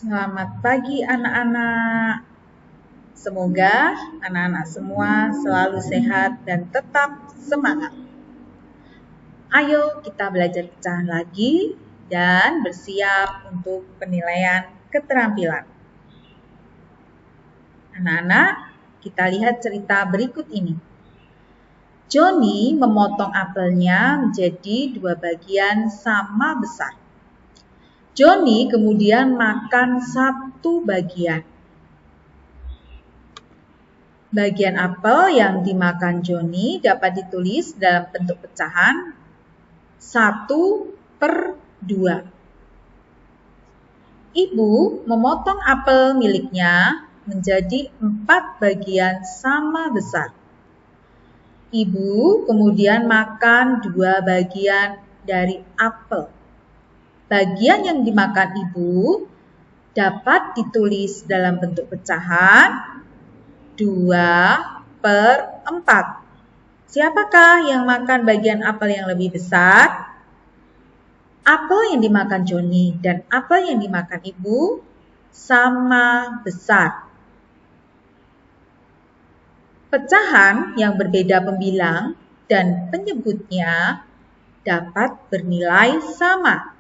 Selamat pagi anak-anak. Semoga anak-anak semua selalu sehat dan tetap semangat. Ayo kita belajar pecahan lagi dan bersiap untuk penilaian keterampilan. Anak-anak, kita lihat cerita berikut ini. Johnny memotong apelnya menjadi 2 bagian sama besar. Johnny kemudian makan 1 bagian. Bagian apel yang dimakan Johnny dapat ditulis dalam bentuk pecahan 1/2. Ibu memotong apel miliknya menjadi 4 bagian sama besar. Ibu kemudian makan 2 bagian dari apel. Bagian yang dimakan ibu dapat ditulis dalam bentuk pecahan 2/4. Siapakah yang makan bagian apel yang lebih besar? Apel yang dimakan Johnny dan apel yang dimakan ibu sama besar. Pecahan yang berbeda pembilang dan penyebutnya dapat bernilai sama.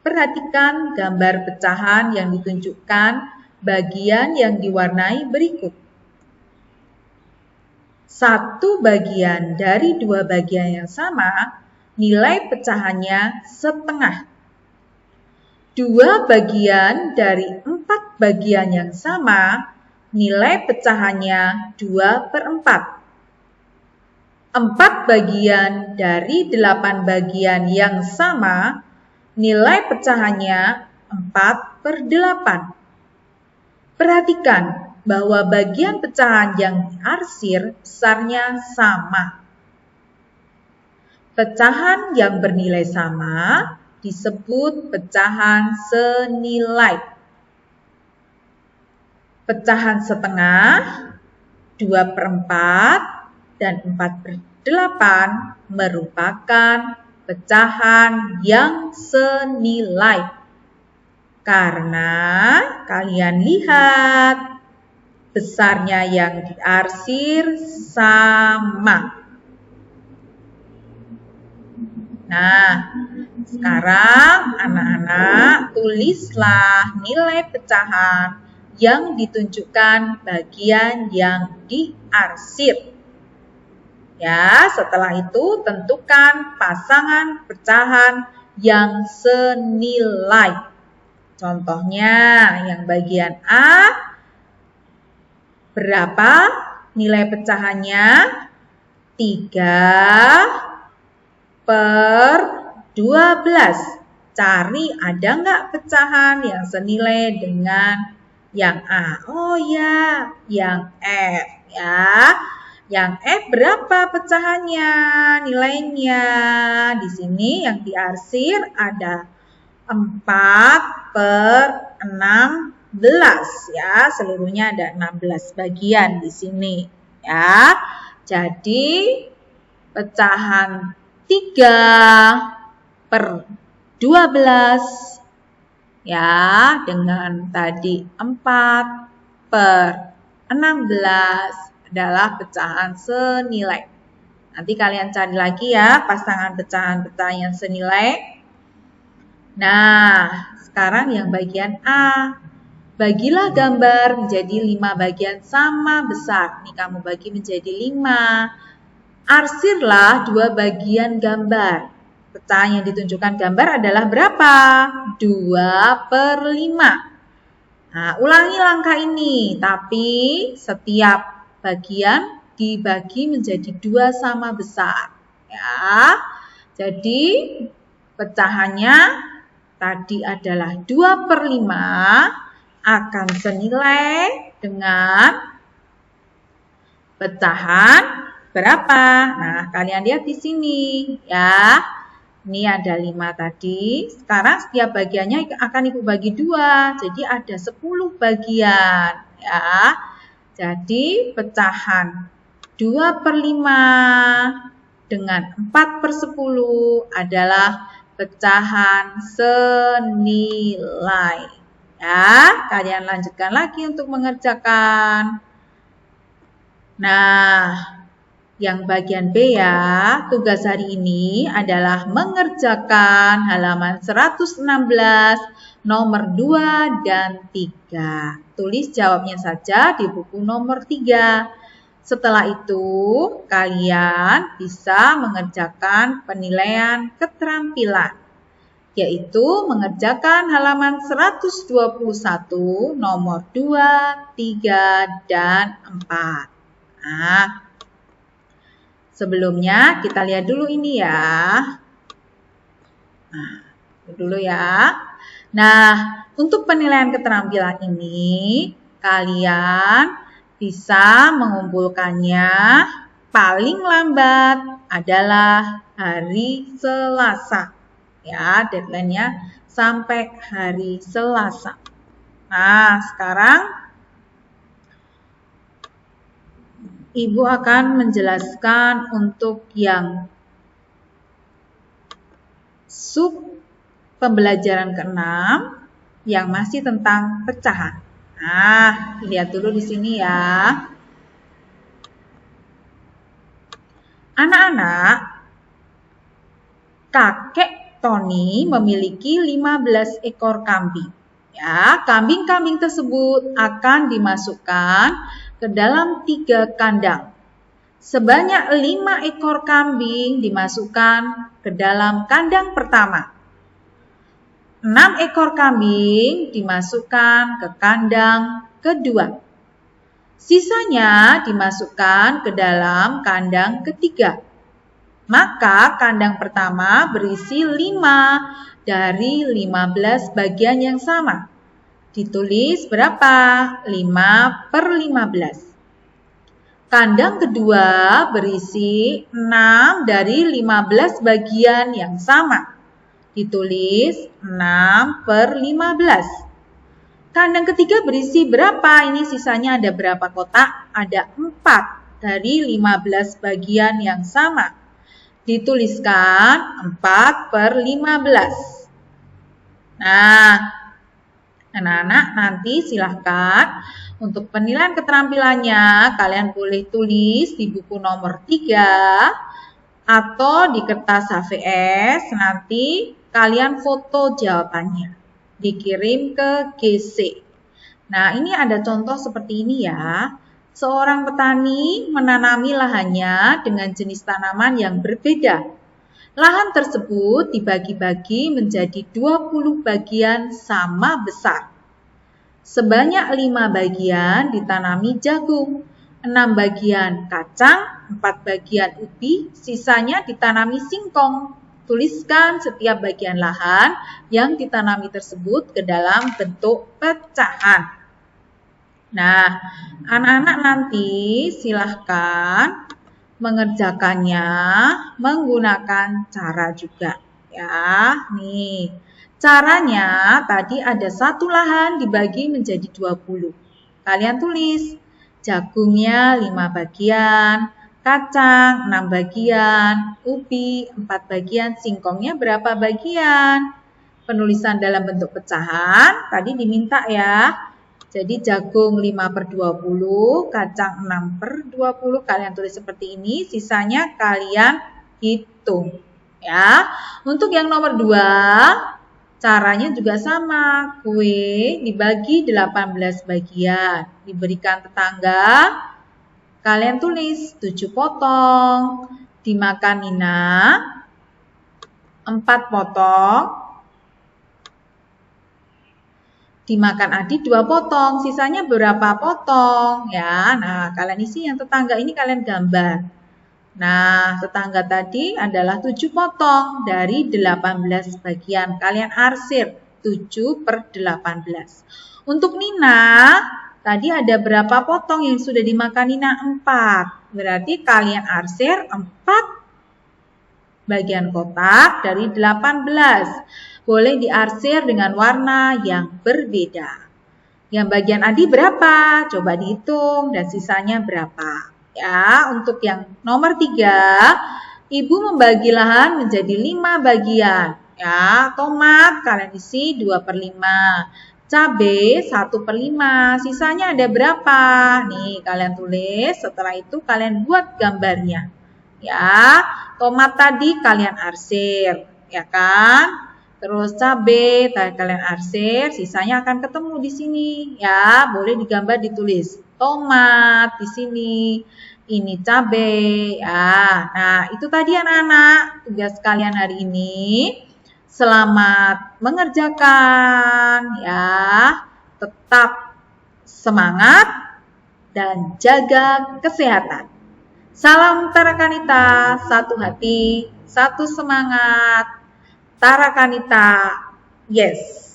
Perhatikan gambar pecahan yang ditunjukkan bagian yang diwarnai berikut. 1 bagian dari 2 bagian yang sama, nilai pecahannya setengah. 2 bagian dari 4 bagian yang sama, nilai pecahannya 2/4. 4 bagian dari 8 bagian yang sama, nilai pecahannya 4/8. Perhatikan bahwa bagian pecahan yang diarsir besarnya sama. Pecahan yang bernilai sama disebut pecahan senilai. Pecahan setengah, 2/4, dan 4/8 merupakan pecahan yang senilai. Karena kalian lihat, besarnya yang diarsir sama. Nah, sekarang anak-anak tulislah nilai pecahan yang ditunjukkan bagian yang diarsir. Ya, setelah itu tentukan pasangan pecahan yang senilai. Contohnya, yang bagian A, berapa nilai pecahannya? 3/12. Cari ada nggak pecahan yang senilai dengan yang A? Oh ya, yang F ya. Yang F berapa pecahannya? Nilainya di sini yang diarsir ada 4/16 ya. Seluruhnya ada 16 bagian di sini ya. Jadi pecahan 3/12 ya, dengan tadi 4/16 adalah pecahan senilai. Nanti kalian cari lagi ya pasangan pecahan-pecahan yang senilai. Nah, sekarang yang bagian A. Bagilah gambar menjadi 5 bagian sama besar. Nih kamu bagi menjadi 5. Arsirlah 2 bagian gambar. Pecahan yang ditunjukkan gambar adalah berapa? 2/5. Nah, ulangi langkah ini, tapi setiap bagian dibagi menjadi 2 sama besar. Ya, jadi pecahannya tadi adalah 2/5 akan senilai dengan pecahan berapa? Nah, kalian lihat di sini ya. Ini ada 5 tadi. Sekarang setiap bagiannya akan Ibu bagi 2. Jadi ada 10 bagian ya. Jadi pecahan 2/5 dengan 4/10 adalah pecahan senilai. Ya, kalian lanjutkan lagi untuk mengerjakan. Nah, yang bagian B ya, tugas hari ini adalah mengerjakan halaman 116, nomor 2 dan 3. Tulis jawabnya saja di buku nomor 3. Setelah itu, kalian bisa mengerjakan penilaian keterampilan, yaitu mengerjakan halaman 121, nomor 2, 3, dan 4. Nah, sebelumnya kita lihat dulu ini ya. Nah, dulu ya. Nah, untuk penilaian keterampilan ini, kalian bisa mengumpulkannya paling lambat adalah hari Selasa. Ya, deadline-nya sampai hari Selasa. Nah, sekarang Ibu akan menjelaskan untuk yang sub pembelajaran ke-6 yang masih tentang pecahan. Nah, lihat dulu di sini ya. Anak-anak, kakek Tony memiliki 15 ekor kambing. Ya, kambing-kambing tersebut akan dimasukkan ke dalam 3 kandang. Sebanyak 5 ekor kambing dimasukkan ke dalam kandang pertama. 6 ekor kambing dimasukkan ke kandang kedua. Sisanya dimasukkan ke dalam kandang ketiga. Maka kandang pertama berisi 5 dari 15 bagian yang sama. Ditulis berapa? 5/15. Kandang kedua berisi 6 dari 15 bagian yang sama. Ditulis 6/15. Kandang ketiga berisi berapa? Ini sisanya ada berapa kotak? Ada 4 dari 15 bagian yang sama. Dituliskan 4/15. Nah, anak-anak nanti silahkan untuk penilaian keterampilannya kalian boleh tulis di buku nomor 3 atau di kertas HVS. Nanti kalian foto jawabannya, dikirim ke GC. Nah, ini ada contoh seperti ini ya. Seorang petani menanami lahannya dengan jenis tanaman yang berbeda. Lahan tersebut dibagi-bagi menjadi 20 bagian sama besar. Sebanyak 5 bagian ditanami jagung, 6 bagian kacang, 4 bagian ubi, sisanya ditanami singkong. Tuliskan setiap bagian lahan yang ditanami tersebut ke dalam bentuk pecahan. Nah, anak-anak nanti silahkan mengerjakannya menggunakan cara juga. Ya, nih. Caranya tadi ada satu lahan dibagi menjadi 20. Kalian tulis jagungnya 5 bagian, kacang 6 bagian, ubi 4 bagian, singkongnya berapa bagian. Penulisan dalam bentuk pecahan tadi diminta ya. Jadi jagung 5/20, kacang 6/20, kalian tulis seperti ini, sisanya kalian hitung. Ya. Untuk yang nomor 2, caranya juga sama. Kue dibagi 18 bagian, diberikan tetangga, kalian tulis 7 potong, dimakan Nina 4 potong, dimakan Adi 2 potong, sisanya berapa potong ya. Nah, kalian isi yang tetangga ini kalian gambar. Nah, tetangga tadi adalah 7 potong dari 18 bagian. Kalian arsir 7/18. Untuk Nina, tadi ada berapa potong yang sudah dimakan Nina? 4. Berarti kalian arsir 4 bagian kotak dari 18. Boleh diarsir dengan warna yang berbeda. Yang bagian Adi berapa? Coba dihitung dan sisanya berapa. Ya, untuk yang nomor 3, Ibu membagi lahan menjadi 5 bagian. Ya, tomat kalian isi 2/5. Cabai 1/5. Sisanya ada berapa? Nih, kalian tulis. Setelah itu kalian buat gambarnya. Ya, tomat tadi kalian arsir, ya kan? Terus cabai tadi kalian arsir, sisanya akan ketemu di sini. Ya, boleh digambar ditulis. Tomat di sini. Ini cabai, ya. Nah, itu tadi anak-anak tugas kalian hari ini. Selamat mengerjakan ya. Tetap semangat dan jaga kesehatan. Salam Tarakanita, satu hati, satu semangat. Tarakanita, yes.